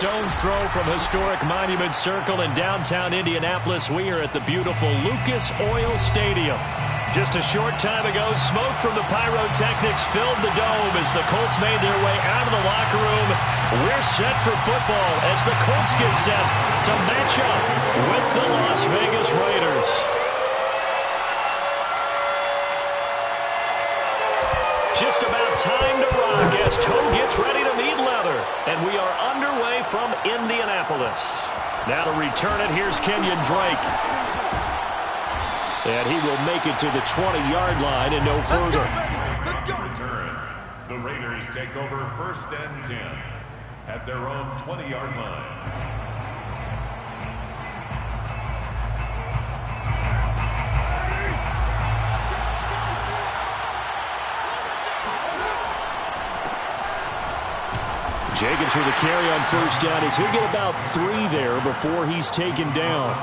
stone's throw from historic Monument Circle in downtown Indianapolis. We are at the beautiful Lucas Oil Stadium. Just a short time ago, smoke from the pyrotechnics filled the dome as the Colts made their way out of the locker room. We're set for football as the Colts get set to match up with the Las Vegas Raiders. Just about time to rock as toe gets ready to meet leather. And we are underway from Indianapolis. Now to return it, here's Kenyon Drake. And he will make it to the 20-yard line and no further. Let's go. Return. The Raiders take over 1st and 10 at their own 20-yard line. Jacobs with a carry on 1st down as he'll get about 3 there before he's taken down.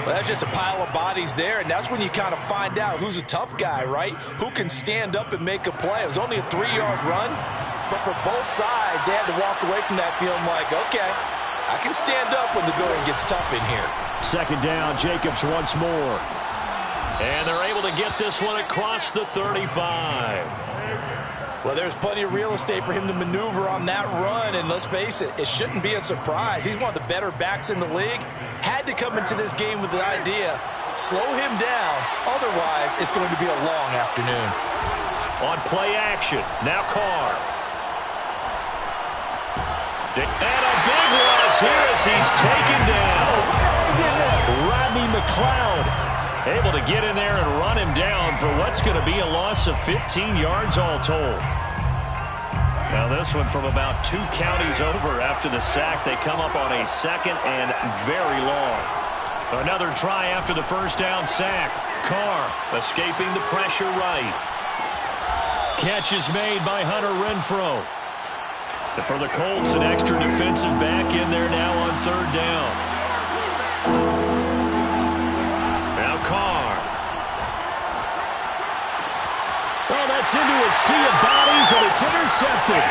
Well, that's just a pile of bodies there, and that's when you kind of find out who's a tough guy, right? Who can stand up and make a play. It was only a 3-yard run, but for both sides, they had to walk away from that feeling like, okay, I can stand up when the going gets tough in here. 2nd down, Jacobs once more. And they're able to get this one across the 35. Well, there's plenty of real estate for him to maneuver on that run, and let's face it, it shouldn't be a surprise. He's one of the better backs in the league. Had to come into this game with the idea, slow him down, otherwise it's going to be a long afternoon. On play action, now Carr. And a big loss here as he's taken down. Rodney McLeod able to get in there and run him down for what's going to be a loss of 15 yards all told. Now this one from about 2 counties over after the sack. They come up on a 2nd and very long. Another try after the 1st down sack. Carr escaping the pressure right. Catch is made by Hunter Renfrow. And for the Colts, an extra defensive back in there now on 3rd down. Now Carr. Oh, that's into a sea of bodies, and it's intercepted.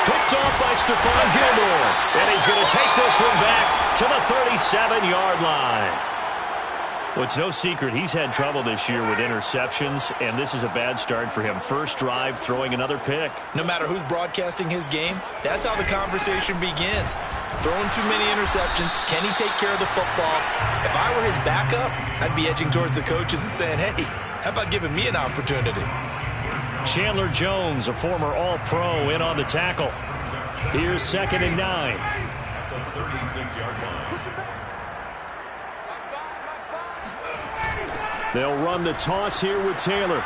Picked off by Stephon Gilmore. And he's going to take this one back to the 37-yard line. Well, it's no secret he's had trouble this year with interceptions, and this is a bad start for him. First drive, throwing another pick. No matter who's broadcasting his game, that's how the conversation begins. Throwing too many interceptions, can he take care of the football? If I were his backup, I'd be edging towards the coaches and saying, hey, how about giving me an opportunity? Chandler Jones, a former All-Pro, in on the tackle. Here's 2nd and 9. At the 36-yard line. They'll run the toss here with Taylor.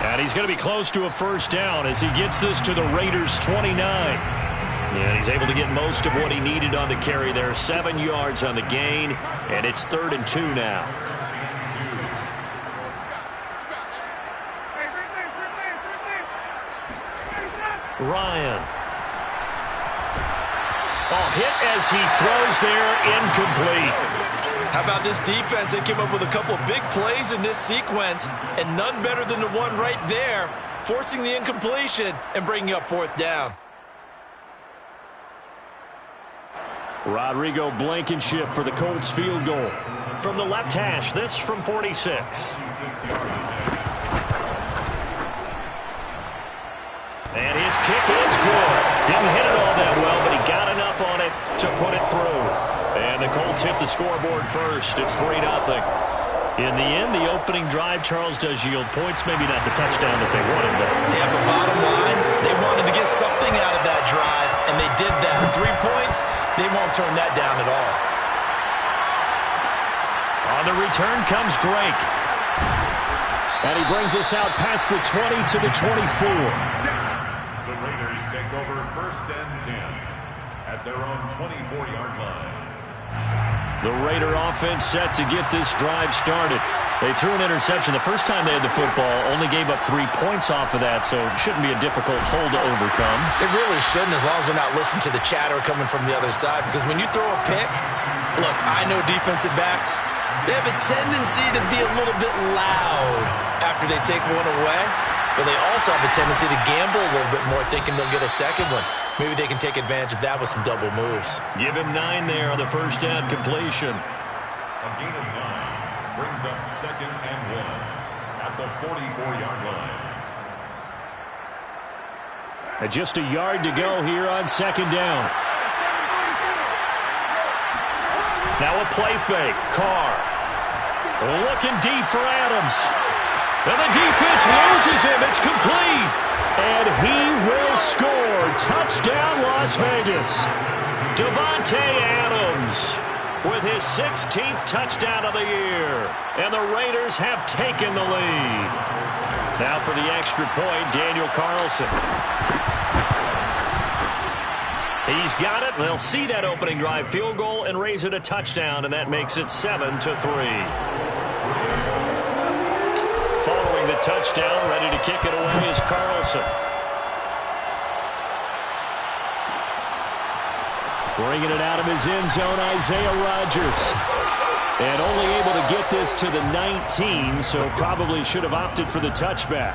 And he's going to be close to a 1st down as he gets this to the Raiders' 29. And he's able to get most of what he needed on the carry there. 7 yards on the gain, and it's 3rd and 2 now. Ryan. Oh, hit as he throws there, incomplete. How about this defense? They came up with a couple of big plays in this sequence, and none better than the one right there, forcing the incompletion and bringing up 4th down. Rodrigo Blankenship for the Colts field goal. From the left hash, this from 46. And his kick is good. Didn't hit it all that well, but he got enough on it to put it through. And the Colts hit the scoreboard first. It's 3-0. In the end, the opening drive, Charles, does yield points. Maybe not the touchdown that they wanted, though. Yeah, but bottom line, they wanted to get something out of that drive, and they did that. 3 points, they won't turn that down at all. On the return comes Drake. And he brings us out past the 20 to the 24. The Raiders take over 1st and 10 at their own 24-yard line. The Raider offense set to get this drive started. They threw an interception the first time they had the football, only gave up 3 points off of that, so it shouldn't be a difficult hole to overcome. It really shouldn't, as long as they're not listening to the chatter coming from the other side, because when you throw a pick, look, I know defensive backs, they have a tendency to be a little bit loud after they take one away. but they also have a tendency to gamble a little bit more, thinking they'll get a second one. Maybe they can take advantage of that with some double moves. Give him 9 there on the first down completion. A gain of 9 brings up 2nd and 1 at the 44-yard line. And just a yard to go here on 2nd down. Now a play fake. Carr looking deep for Adams. And the defense loses him. It's complete. And he will score. Touchdown, Las Vegas. Davante Adams with his 16th touchdown of the year. And the Raiders have taken the lead. Now for the extra point, Daniel Carlson. He's got it. They'll see that opening drive field goal and raise it a touchdown, and that makes it 7-3. Following the touchdown, ready to kick it away is Carlson. Bringing it out of his end zone, Isaiah Rodgers. And only able to get this to the 19, so probably should have opted for the touchback.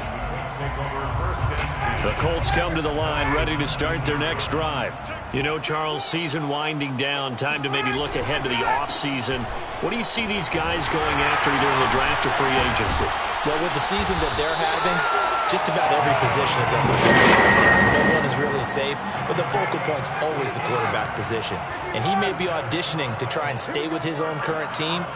The Colts come to the line ready to start their next drive. You know, Charles, season winding down, time to maybe look ahead to the offseason. What do you see these guys going after either in the draft or free agency? Well, with the season that they're having, just about every position is up for grabs. No one is really safe, but the focal point's always the quarterback position. And he may be auditioning to try and stay with his own current team.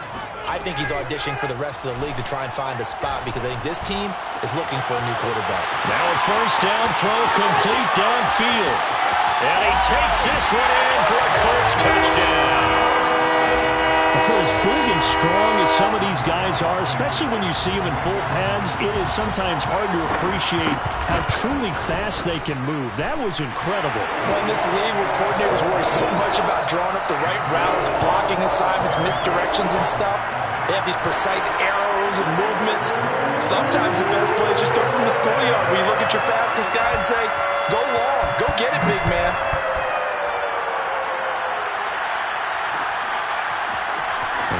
I think he's auditioning for the rest of the league to try and find a spot because I think this team is looking for a new quarterback. Now a first down throw complete downfield. And he takes this one in for a Colts touchdown. For as big and strong as some of these guys are, especially when you see them in full pads, it is sometimes hard to appreciate how truly fast they can move. That was incredible. Well, in this league where coordinators worry so much about drawing up the right routes, blocking assignments, misdirections and stuff, they have these precise arrows and movements. Sometimes the best play is just start from the schoolyard where you look at your fastest guy and say, go long, go get it, big man.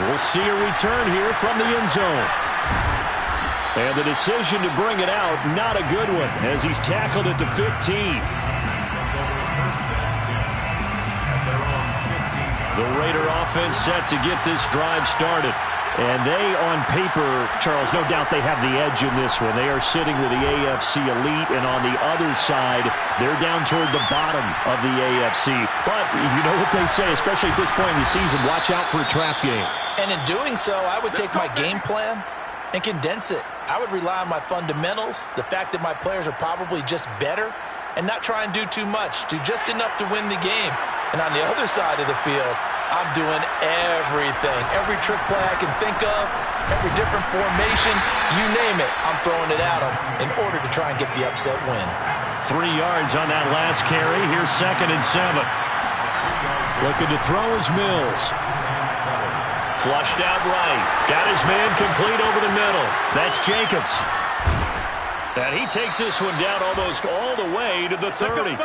We'll see a return here from the end zone. And the decision to bring it out, not a good one, as he's tackled at the 15. The Raider offense set to get this drive started. And they, on paper, Charles, no doubt they have the edge in this one. They are sitting with the AFC elite, and on the other side, they're down toward the bottom of the AFC. But you know what they say, especially at this point in the season, watch out for a trap game. And in doing so, I would take my game plan and condense it. I would rely on my fundamentals, the fact that my players are probably just better, and not try and do too much, do just enough to win the game. And on the other side of the field, I'm doing everything. Every trick play I can think of, every different formation, you name it, I'm throwing it at them in order to try and get the upset win. 3 yards on that last carry. Here's 2nd and 7. Looking to throw is Mills. Flushed out right. Got his man complete over the middle. That's Jacobs. And he takes this one down almost all the way to the 30.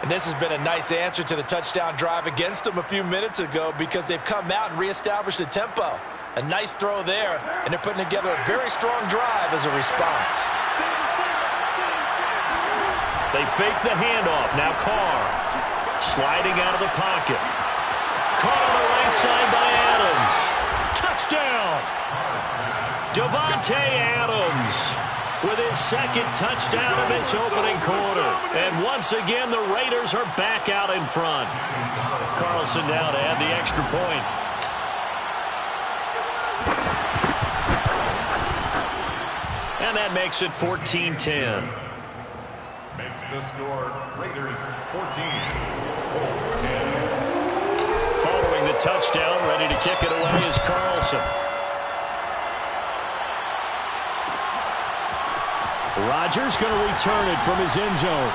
And this has been a nice answer to the touchdown drive against them a few minutes ago because they've come out and reestablished the tempo. A nice throw there, and they're putting together a very strong drive as a response. They fake the handoff. Now Carr sliding out of the pocket. Caught on the right side by Adams. Touchdown! Davante Adams with his 2nd touchdown of this opening quarter. And once again, the Raiders are back out in front. Carlson now to add the extra point. And that makes it 14-10. Makes the score Raiders 14, Colts 10. Following the touchdown, ready to kick it away is Carlson. Rodgers going to return it from his end zone.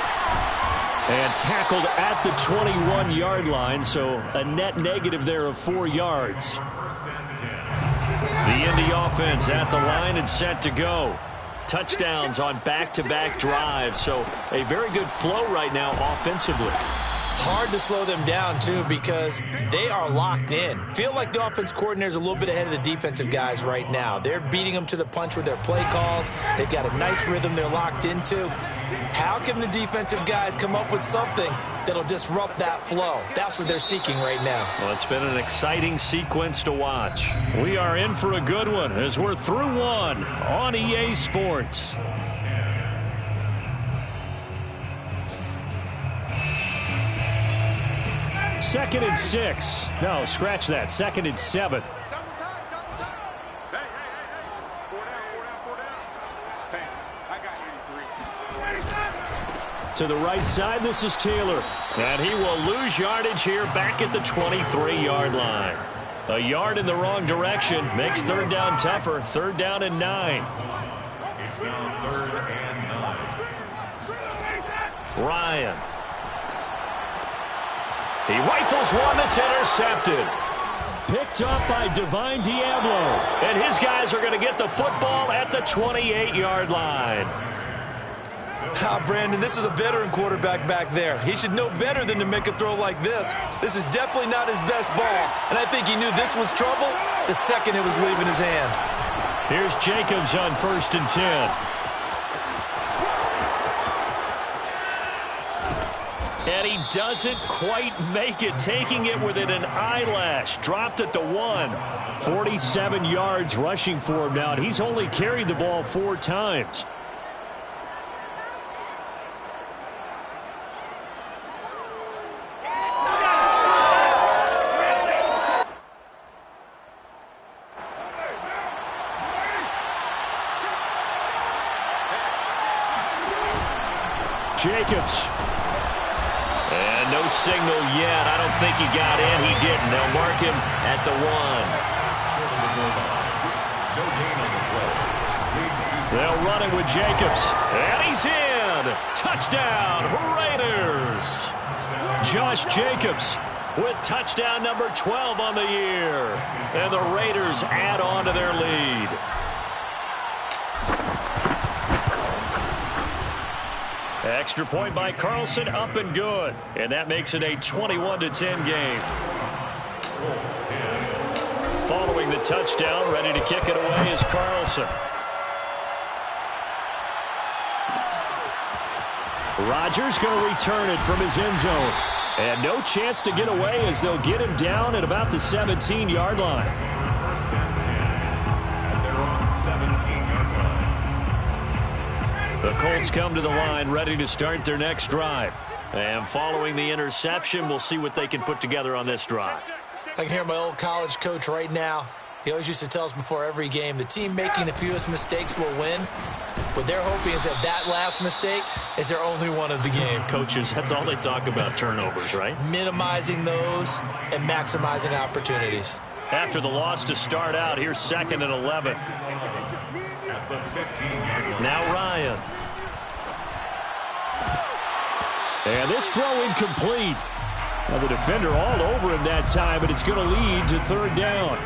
And tackled at the 21-yard line, so a net negative there of 4 yards. The Indy offense at the line and set to go. Touchdowns on back-to-back drives, so a very good flow right now offensively. Hard to slow them down, too, because they are locked in. Feel like the offense coordinator is a little bit ahead of the defensive guys right now. They're beating them to the punch with their play calls. They've got a nice rhythm they're locked into. How can the defensive guys come up with something that'll disrupt that flow? That's what they're seeking right now. Well, it's been an exciting sequence to watch. We are in for a good one as we're through one on EA Sports. Second and 6. No, scratch that. Second and 7. To the right side, this is Taylor. And he will lose yardage here back at the 23-yard line. A yard in the wrong direction makes third down tougher. Third down and 9. It's now 3rd and 9. Ryan. He rifles one that's intercepted. Picked up by Divine Diablo. And his guys are going to get the football at the 28-yard line. Brandon, this is a veteran quarterback back there. He should know better than to make a throw like this. This is definitely not his best ball, and I think he knew this was trouble the second it was leaving his hand. Here's Jacobs on 1st and 10. And he doesn't quite make it, taking it within an eyelash. Dropped at the 1. 47 yards rushing for him now, and he's only carried the ball 4 times. Jacobs. And no signal yet. I don't think he got in. He didn't. They'll mark him at the 1. They'll run it with Jacobs. And he's in. Touchdown, Raiders. Josh Jacobs with touchdown number 12 on the year. And the Raiders add on to their lead. Extra point by Carlson, up and good. And that makes it a 21-10 game. Following the touchdown, ready to kick it away is Carlson. Rodgers going to return it from his end zone. And no chance to get away as they'll get him down at about the 17-yard line. First and 10 at their own 17-yard line. The Colts come to the line ready to start their next drive. And following the interception, we'll see what they can put together on this drive. I can hear my old college coach right now. He always used to tell us before every game, the team making the fewest mistakes will win. What they're hoping is that last mistake is their only one of the game. Coaches, that's all they talk about, turnovers, right? Minimizing those and maximizing opportunities. After the loss to start out, here's 2nd and 11. Now Ryan. And this throw incomplete. Well, the defender all over him that time, but it's going to lead to 3rd down.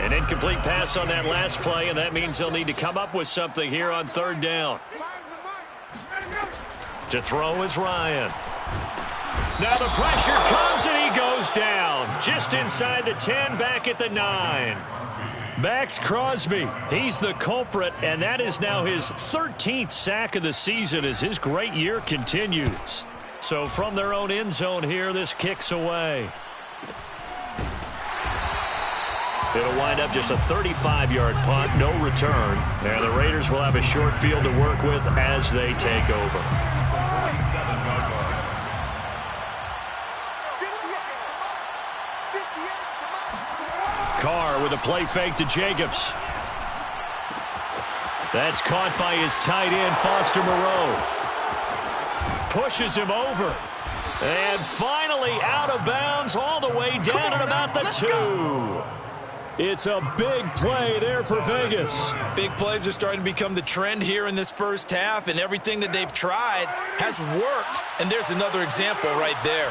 An incomplete pass on that last play, and that means they'll need to come up with something here on 3rd down. To throw is Ryan. Now the pressure comes, and he goes down. Just inside the 10, back at the 9. Max Crosby, he's the culprit, and that is now his 13th sack of the season as his great year continues. So from their own end zone here, this kicks away. It'll wind up just a 35-yard punt, no return. And the Raiders will have a short field to work with as they take over. Carr with a play fake to Jacobs. That's caught by his tight end, Foster Moreau. Pushes him over. And finally out of bounds all the way down at about the 2. It's a big play there for Vegas. Big plays are starting to become the trend here in this first half, and everything that they've tried has worked. And there's another example right there.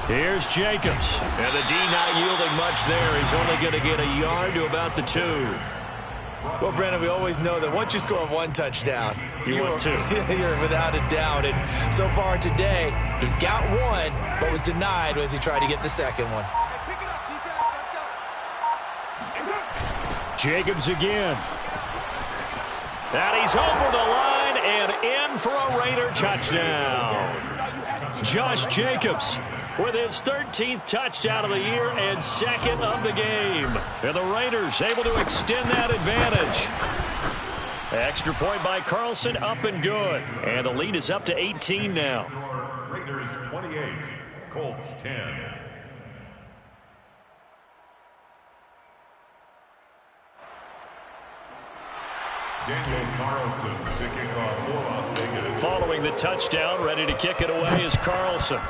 Here's Jacobs. And the D not yielding much there. He's only going to get a yard to about the 2. Well, Brandon, we always know that once you score 1 touchdown, You would too. You're without a doubt. And so far today, he's got one, but was denied as he tried to get the second one. Jacobs again. And he's over the line and in for a Raider touchdown. Josh Jacobs with his 13th touchdown of the year and second of the game. And the Raiders able to extend that advantage. Extra point by Carlson, up and good. And the lead is up to 18 now. Raiders 28, Colts 10. Daniel Carlson to kick off for Las Vegas. Following the touchdown, ready to kick it away is Carlson.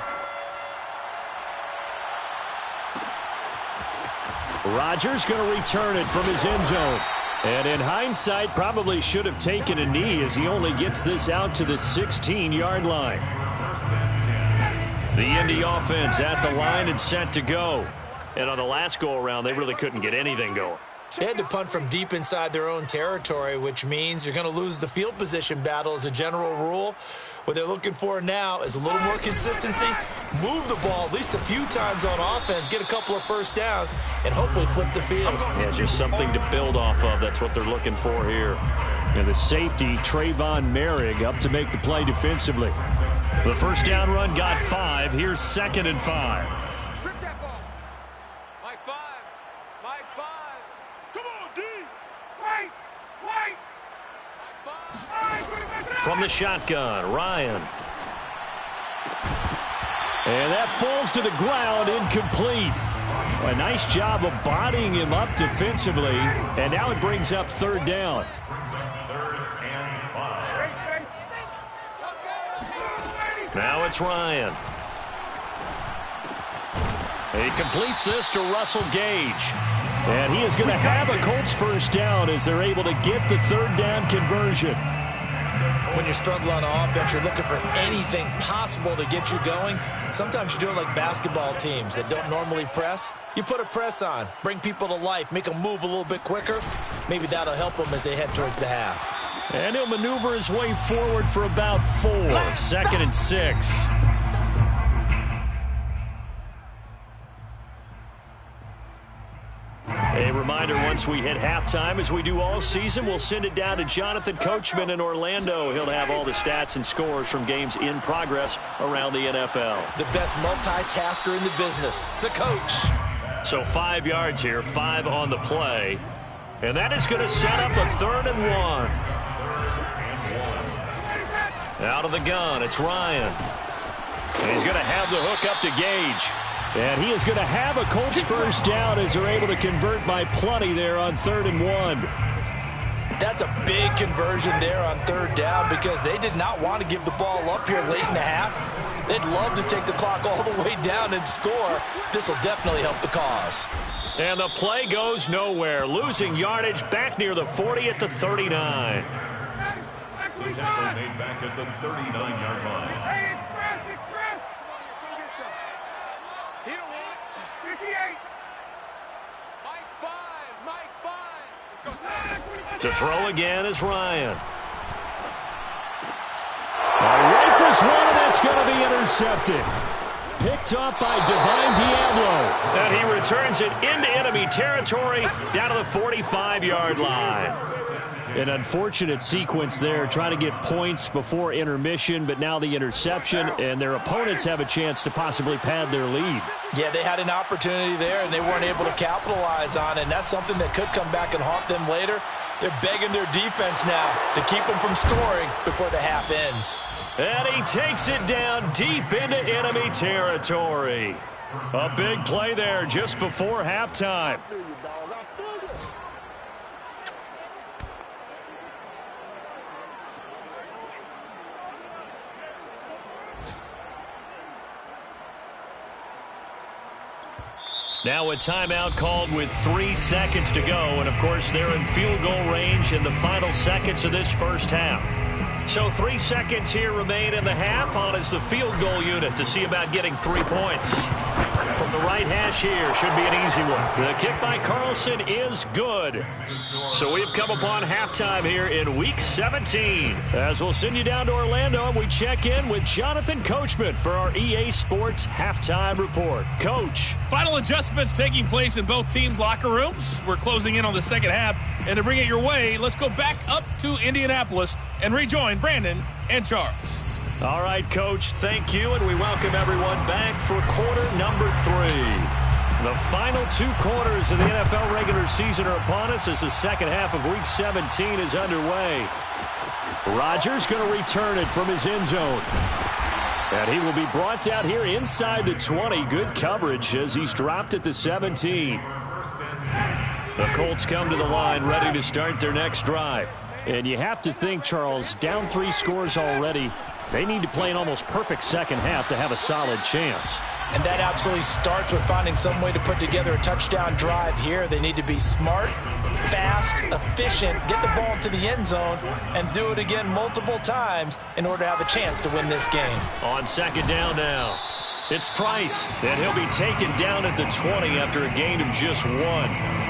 Rodgers going to return it from his end zone. And in hindsight, probably should have taken a knee as he only gets this out to the 16-yard line. The Indy offense at the line and set to go. And on the last go-around, they really couldn't get anything going. They had to punt from deep inside their own territory, which means you're going to lose the field position battle as a general rule. What they're looking for now is a little more consistency, move the ball at least a few times on offense, get a couple of first downs, and hopefully flip the field. Yeah, just something to build off of. That's what they're looking for here. And the safety, Trayvon Merrick, up to make the play defensively. The first down run got 5. Here's 2nd and 5. Strip that ball. Like 5. Like 5. Come on, D. Wait. Wait. From the shotgun, Ryan. And that falls to the ground, incomplete. A nice job of bodying him up defensively, and now it brings up 3rd down. Now it's Ryan. He completes this to Russell Gage. And he is going to have a Colts first down as they're able to get the 3rd down conversion. When you're struggling on offense, you're looking for anything possible to get you going. Sometimes you do it like basketball teams that don't normally press. You put a press on, bring people to life, make them move a little bit quicker. Maybe that'll help them as they head towards the half. And he'll maneuver his way forward for about 4. 2nd and 6. A reminder, once we hit halftime, as we do all season, we'll send it down to Jonathan Coachman in Orlando. He'll have all the stats and scores from games in progress around the NFL. The best multitasker in the business, the coach. So 5 yards here, 5 on the play. And that is going to set up a 3rd and 1. Out of the gun, it's Ryan. And he's going to have the hook up to Gage. And he is going to have a Colts first down as they're able to convert by plenty there on 3rd and 1. That's a big conversion there on 3rd down because they did not want to give the ball up here late in the half. They'd love to take the clock all the way down and score. This will definitely help the cause. And the play goes nowhere. Losing yardage back near the 40 at the 39. The tackle made back at the 39-yard line. Hey, express. He don't want it. 58. Mike 5. Let's go. To throw again is Ryan. Rifles one, and that's going to be intercepted. Picked up by Divine Diablo. And he returns it into enemy territory down to the 45-yard line. An unfortunate sequence there, trying to get points before intermission, but now the interception, and their opponents have a chance to possibly pad their lead. Yeah, they had an opportunity there, and they weren't able to capitalize on it, and that's something that could come back and haunt them later. They're begging their defense now to keep them from scoring before the half ends. And he takes it down deep into enemy territory. A big play there just before halftime. Now a timeout called with 3 seconds to go. And, of course, they're in field goal range in the final seconds of this first half. So 3 seconds here remain in the half. On is the field goal unit to see about getting 3 points. From the right hash finish here should be an easy one. The kick by Carlson is good. So we've come upon halftime here in Week 17. As we'll send you down to Orlando, and we check in with Jonathan Coachman for our EA Sports Halftime Report. Coach. Final adjustments taking place in both teams' locker rooms. We're closing in on the second half. And to bring it your way, let's go back up to Indianapolis and rejoin Brandon and Charles. All right, Coach, thank you, and we welcome everyone back for quarter number 3. The final 2 quarters of the NFL regular season are upon us as the second half of Week 17 is underway. Rodgers going to return it from his end zone. And he will be brought out here inside the 20. Good coverage as he's dropped at the 17. The Colts come to the line ready to start their next drive. And you have to think, Charles, down 3 scores already. They need to play an almost perfect second half to have a solid chance. And that absolutely starts with finding some way to put together a touchdown drive here. They need to be smart, fast, efficient, get the ball to the end zone, and do it again multiple times in order to have a chance to win this game. On second down now, it's Price, and he'll be taken down at the 20 after a gain of just 1.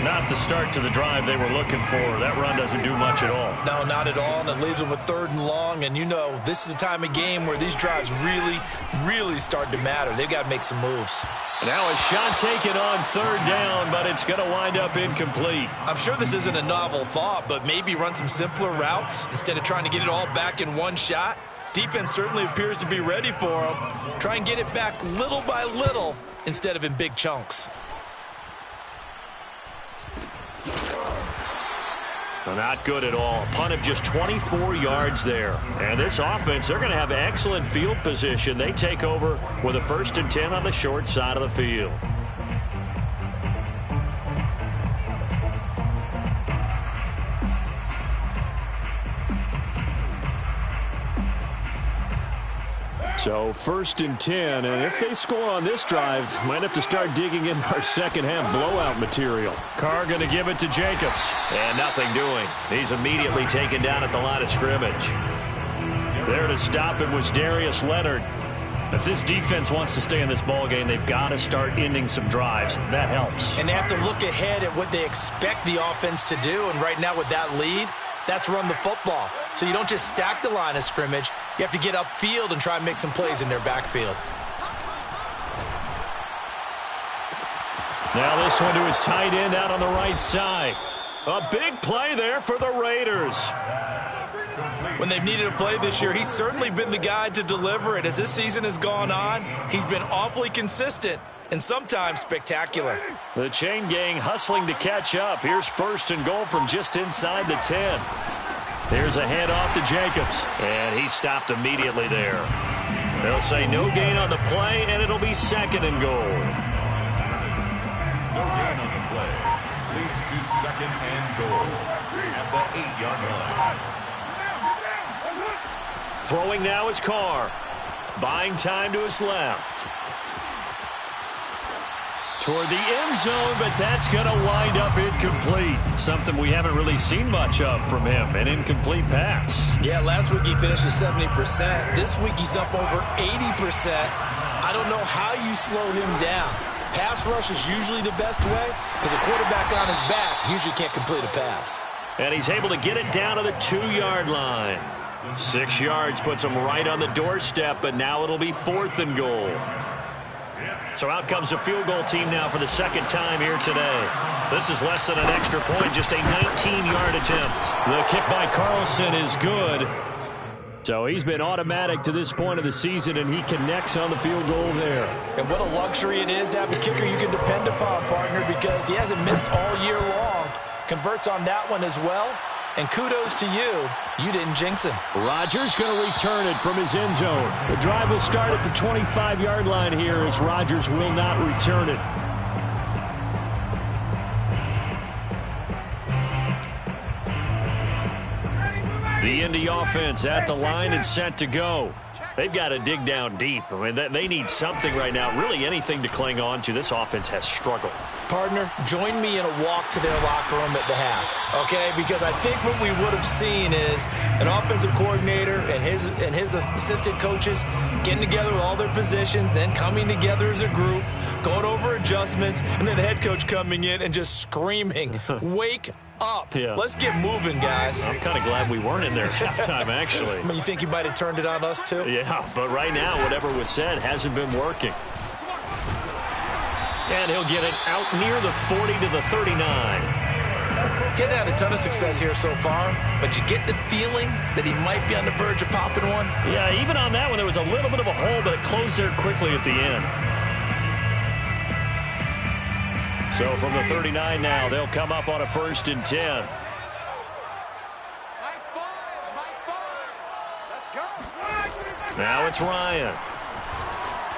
Not the start to the drive they were looking for. That run doesn't do much at all. No, not at all, and it leaves them with 3rd and long. And you know, this is the time of game where these drives really start to matter. They've got to make some moves. Now a shot taken on 3rd down, but it's going to wind up incomplete. I'm sure this isn't a novel thought, but maybe run some simpler routes instead of trying to get it all back in one shot. Defense certainly appears to be ready for them. Try and get it back little by little instead of in big chunks. Well, not good at all. A punt of just 24 yards there. And this offense, they're going to have excellent field position. They take over with a 1st and 10 on the short side of the field. So 1st and 10, and if they score on this drive, might have to start digging in our second half blowout material. Carr going to give it to Jacobs, and nothing doing. He's immediately taken down at the line of scrimmage. There to stop him was Darius Leonard. If this defense wants to stay in this ballgame, they've got to start ending some drives. That helps. And they have to look ahead at what they expect the offense to do, and right now with that lead, that's run the football. So you don't just stack the line of scrimmage. You have to get upfield and try and make some plays in their backfield. Now this one to his tight end out on the right side. A big play there for the Raiders. When they've needed a play this year, he's certainly been the guy to deliver it. As this season has gone on, he's been awfully consistent and sometimes spectacular. The chain gang hustling to catch up. Here's 1st and goal from just inside the 10. There's a handoff to Jacobs, and he stopped immediately there. They'll say no gain on the play, and it'll be 2nd and goal. No gain on the play. Leads to 2nd and goal at the 8-yard line. Throwing now is Carr. Buying time to his left. Toward the end zone, but that's going to wind up incomplete. Something we haven't really seen much of from him, an incomplete pass. Yeah, last week he finished at 70%. This week he's up over 80%. I don't know how you slow him down. Pass rush is usually the best way because a quarterback on his back usually can't complete a pass. And he's able to get it down to the 2-yard line. 6 yards puts him right on the doorstep, but now it'll be 4th and goal. So out comes the field goal team now for the 2nd time here today. This is less than an extra point, just a 19-yard attempt. The kick by Carlson is good. So he's been automatic to this point of the season, and he connects on the field goal there. And what a luxury it is to have a kicker you can depend upon, partner, because he hasn't missed all year long. Converts on that one as well. And kudos to you. You didn't jinx him. Rodgers going to return it from his end zone. The drive will start at the 25-yard line here as Rodgers will not return it. The Indy offense at the line and set to go. They've got to dig down deep. I mean, they need something right now, really anything to cling on to. This offense has struggled. Partner, join me in a walk to their locker room at the half, okay? Because I think what we would have seen is an offensive coordinator and his assistant coaches getting together with all their positions, then coming together as a group, going over a adjustments, and then the head coach coming in and just screaming, wake up. Yeah. Let's get moving, guys. I'm kind of glad we weren't in there at halftime, actually. I mean, you think he might have turned it on us, too? Yeah, but right now, whatever was said hasn't been working. And he'll get it out near the 40 to the 39. Getting had a ton of success here so far, but you get the feeling that he might be on the verge of popping one. Yeah, even on that one, there was a little bit of a hole, but it closed there quickly at the end. So from the 39 now, they'll come up on a 1st and 10. Let's go. Now it's Ryan.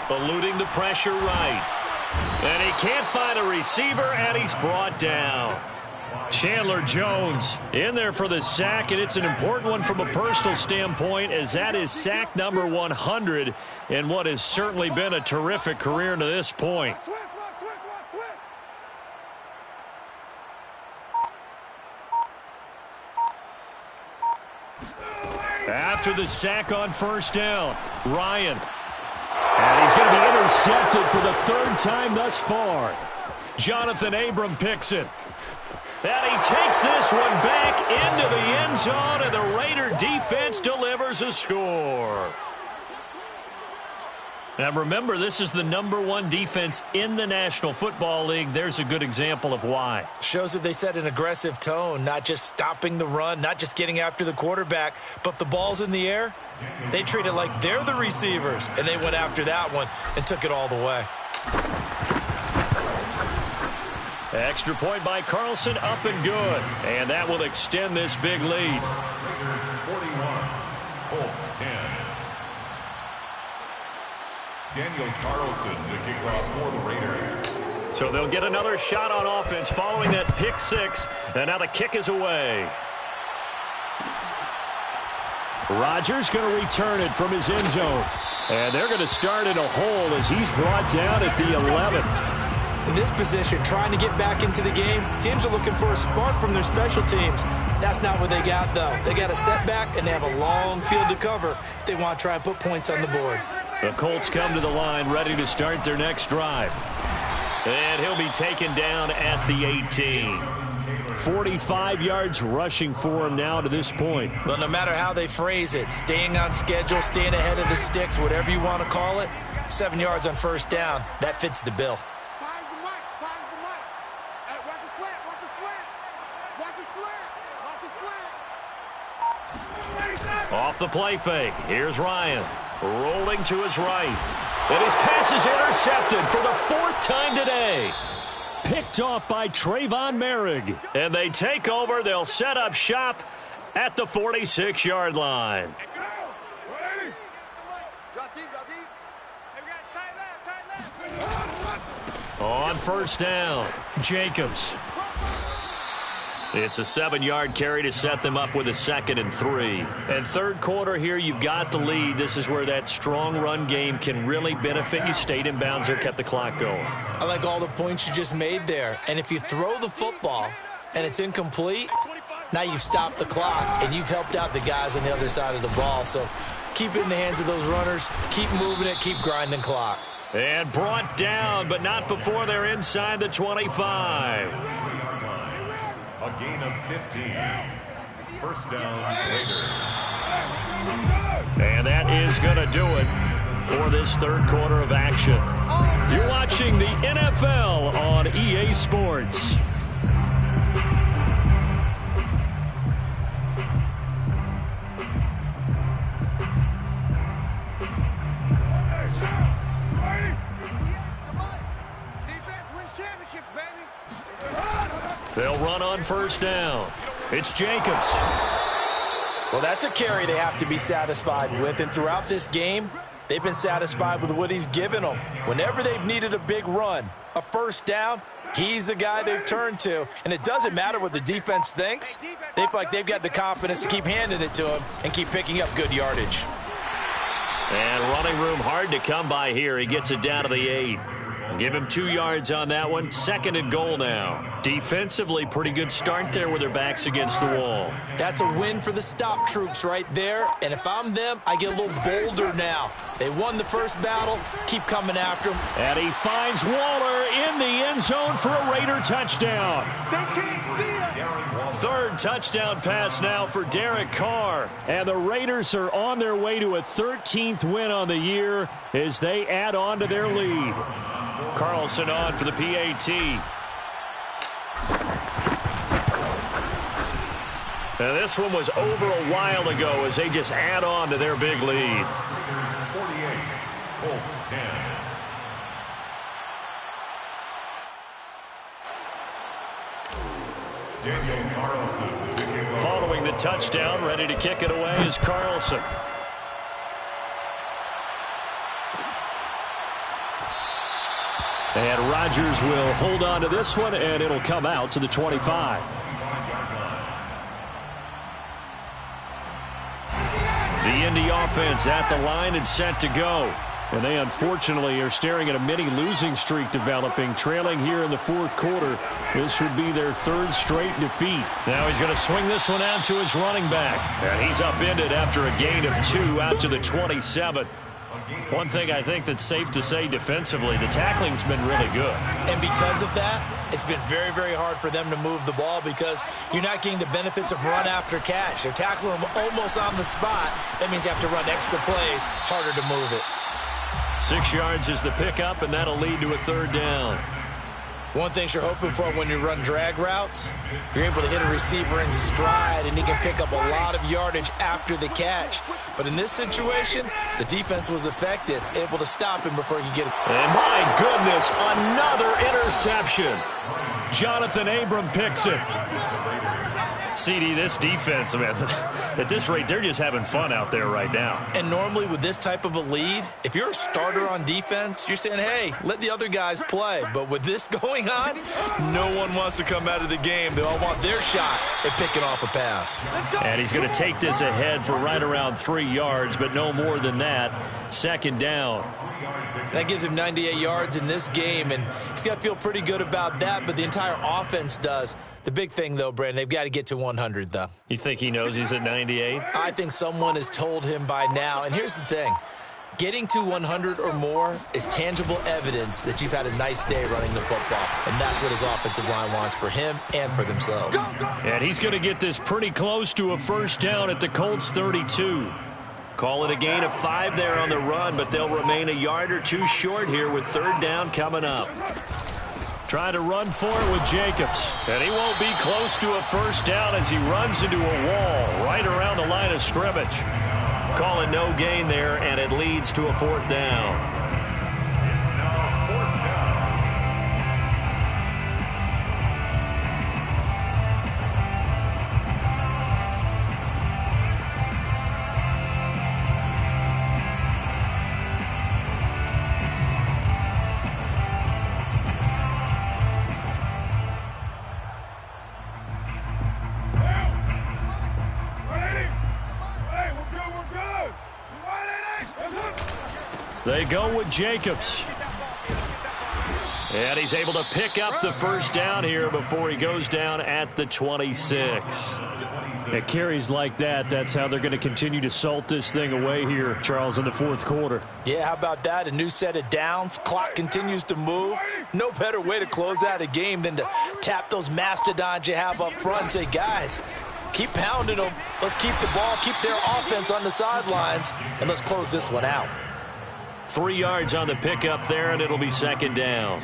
Eluding the pressure right. And he can't find a receiver, and he's brought down. Chandler Jones in there for the sack, and it's an important one from a personal standpoint, as that is sack number 100 in what has certainly been a terrific career to this point. After the sack on 1st down, Ryan. And he's going to be intercepted for the 3rd time thus far. Jonathan Abram picks it. And he takes this one back into the end zone, and the Raider defense delivers a score. Now remember, this is the #1 defense in the National Football League. There's a good example of why. Shows that they set an aggressive tone, not just stopping the run, not just getting after the quarterback, but if the ball's in the air, they treat it like they're the receivers, and they went after that one and took it all the way. Extra point by Carlson, up and good. And that will extend this big lead. Raiders 41, Colts 10. Daniel Carlson, the kickoff for the Raiders. So they'll get another shot on offense following that pick 6. And now the kick is away. Rodgers going to return it from his end zone. And they're going to start in a hole as he's brought down at the 11. In this position, trying to get back into the game, teams are looking for a spark from their special teams. That's not what they got, though. They got a setback, and they have a long field to cover if they want to try and put points on the board. The Colts come to the line ready to start their next drive. And he'll be taken down at the 18. 45 yards rushing for him now to this point. Well, no matter how they phrase it, staying on schedule, staying ahead of the sticks, whatever you want to call it, 7 yards on 1st down, that fits the bill. Off the play fake, here's Ryan, rolling to his right. And his pass is intercepted for the 4th time today. Picked off by Trayvon Merrick. And they take over, they'll set up shop at the 46-yard line. On 1st down, Jacobs. It's a 7-yard carry to set them up with a 2nd and 3. And 3rd quarter here, you've got the lead. This is where that strong run game can really benefit you. Stayed in bounds there, kept the clock going. I like all the points you just made there. And if you throw the football and it's incomplete, now you've stopped the clock and you've helped out the guys on the other side of the ball. So keep it in the hands of those runners. Keep moving it. Keep grinding clock. And brought down, but not before they're inside the 25. A gain of 15. 1st down, Raiders. And that is going to do it for this 3rd quarter of action. You're watching the NFL on EA Sports. They'll run on 1st down. It's Jacobs. Well, that's a carry they have to be satisfied with. And throughout this game, they've been satisfied with what he's given them. Whenever they've needed a big run, a 1st down, he's the guy they've turned to. And it doesn't matter what the defense thinks. They feel like they've got the confidence to keep handing it to him and keep picking up good yardage. And running room hard to come by here. He gets it down to the 8. Give him 2 yards on that one. 2nd and goal now. Defensively, pretty good start there with their backs against the wall. That's a win for the stop troops right there. And if I'm them, I get a little bolder now. They won the first battle. Keep coming after them. And he finds Waller in the end zone for a Raider touchdown. They can't see us. Third touchdown pass now for Derek Carr. And the Raiders are on their way to a 13th win on the year as they add on to their lead. Carlson on for the PAT. And this one was over a while ago as they just add on to their big lead. 48, Colts 10. Daniel Carlson to kick off. Following the touchdown, ready to kick it away is Carlson. And Rodgers will hold on to this one, and it'll come out to the 25. The Indy offense at the line and set to go. And they unfortunately are staring at a mini losing streak developing, trailing here in the fourth quarter. This would be their third straight defeat. Now he's going to swing this one out to his running back. And he's upended after a gain of 2 out to the 27. One thing I think that's safe to say defensively, the tackling's been really good. And because of that, it's been very, very hard for them to move the ball because you're not getting the benefits of run after catch. They're tackling them almost on the spot. That means you have to run extra plays, harder to move it. 6 yards is the pickup, and that'll lead to a third down. One thing you're hoping for when you run drag routes, you're able to hit a receiver in stride, and he can pick up a lot of yardage after the catch. But in this situation, the defense was effective, able to stop him before he could get it. And my goodness, another interception. Jonathan Abram picks it. CD, this defense, man, at this rate, they're just having fun out there right now. And normally with this type of a lead, if you're a starter on defense, you're saying, hey, let the other guys play. But with this going on, no one wants to come out of the game. They all want their shot at picking off a pass. And he's going to take this ahead for right around 3 yards, but no more than that. Second down. That gives him 98 yards in this game, and he's got to feel pretty good about that, but the entire offense does. The big thing, though, Brandon, they've got to get to 100, though. You think he knows he's at 98? I think someone has told him by now. And here's the thing. Getting to 100 or more is tangible evidence that you've had a nice day running the football. And that's what his offensive line wants for him and for themselves. And he's going to get this pretty close to a first down at the Colts 32. Call it a gain of 5 there on the run, but they'll remain a yard or 2 short here with third down coming up. Trying to run for it with Jacobs. And he won't be close to a first down as he runs into a wall right around the line of scrimmage. Call it no gain there, and it leads to a fourth down. It's now fourth down. They go with Jacobs. And he's able to pick up the first down here before he goes down at the 26. At carries like that, that's how they're going to continue to salt this thing away here, Charles, in the fourth quarter. Yeah, how about that? A new set of downs. Clock continues to move. No better way to close out a game than to tap those mastodons you have up front and say, guys, keep pounding them. Let's keep the ball, keep their offense on the sidelines, and let's close this one out. 3 yards on the pickup there, and it'll be second down.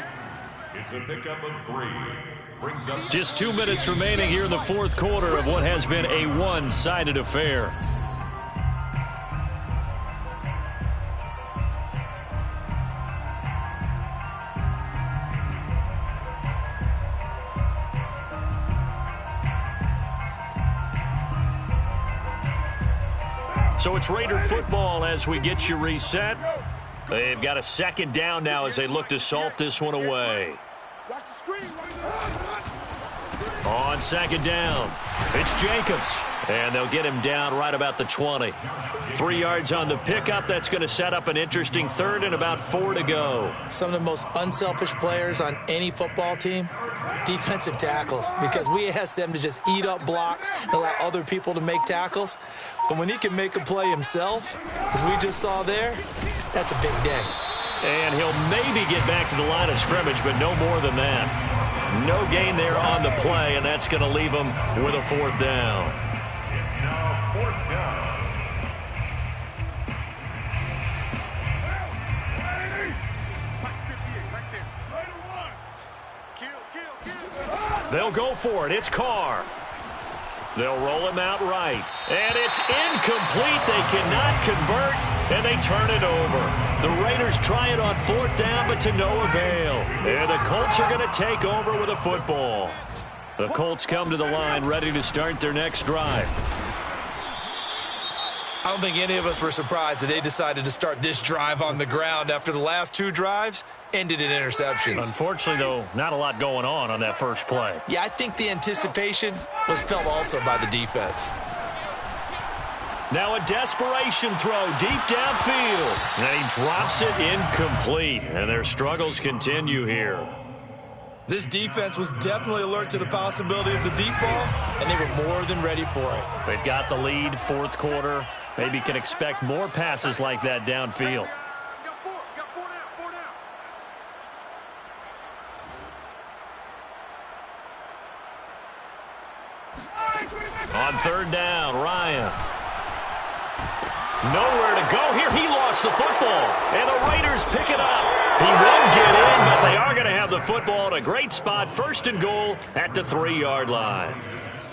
It's a pickup of 3. Brings up Just 2 minutes remaining here in the fourth quarter of what has been a one-sided affair. So it's Raider football as we get you reset. They've got a second down now as they look to salt this one away. Watch the screen. On second down, it's Jacobs. And they'll get him down right about the 20. 3 yards on the pickup. That's going to set up an interesting third and about 4 to go. Some of the most unselfish players on any football team, defensive tackles, because we ask them to just eat up blocks and allow other people to make tackles. But when he can make a play himself, as we just saw there, that's a big day. And he'll maybe get back to the line of scrimmage, but no more than that. No gain there on the play, and that's going to leave him with a 4th down. It's now 4th down. They'll go for it. It's Carr. They'll roll him out right. And it's incomplete. They cannot convert, and they turn it over. The Raiders try it on 4th down, but to no avail. And the Colts are going to take over with a football. The Colts come to the line ready to start their next drive. I don't think any of us were surprised that they decided to start this drive on the ground after the last 2 drives ended in interceptions. Unfortunately, though, not a lot going on that first play. Yeah, I think the anticipation was felt also by the defense. Now a desperation throw deep downfield. And he drops it incomplete. And their struggles continue here. This defense was definitely alert to the possibility of the deep ball, and they were more than ready for it. They've got the lead, 4th quarter. Maybe can expect more passes like that downfield. On 3rd down, Ryan. Nowhere to go here. He lost the football, and the Raiders pick it up. He won't get in, but they are going to have the football in a great spot. 1st and goal at the 3-yard line.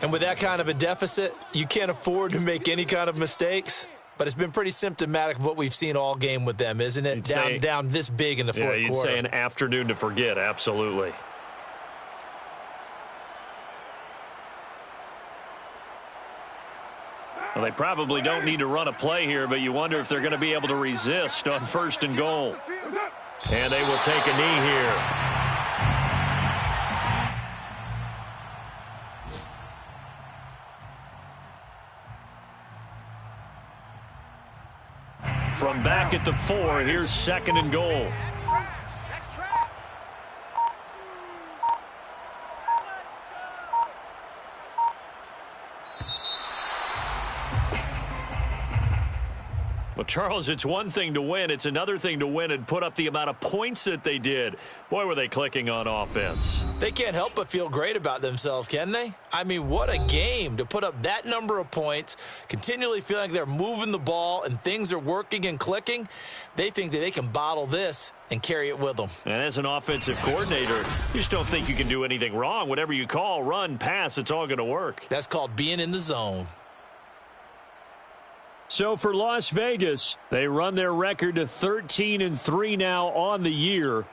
And with that kind of a deficit, you can't afford to make any kind of mistakes. But it's been pretty symptomatic of what we've seen all game with them, isn't it? Down this big in the 4th quarter. Yeah, you'd say an afternoon to forget, absolutely. Well, they probably don't need to run a play here, but you wonder if they're going to be able to resist on 1st and goal. And they will take a knee here. From back at the 4, here's 2nd and goal. Well, Charles, it's one thing to win. It's another thing to win and put up the amount of points that they did. Boy, were they clicking on offense. They can't help but feel great about themselves, can they? I mean, what a game to put up that number of points, continually feeling like they're moving the ball and things are working and clicking. They think that they can bottle this and carry it with them. And as an offensive coordinator, you just don't think you can do anything wrong. Whatever you call, run, pass, it's all going to work. That's called being in the zone. So for Las Vegas, they run their record to 13-3 now on the year.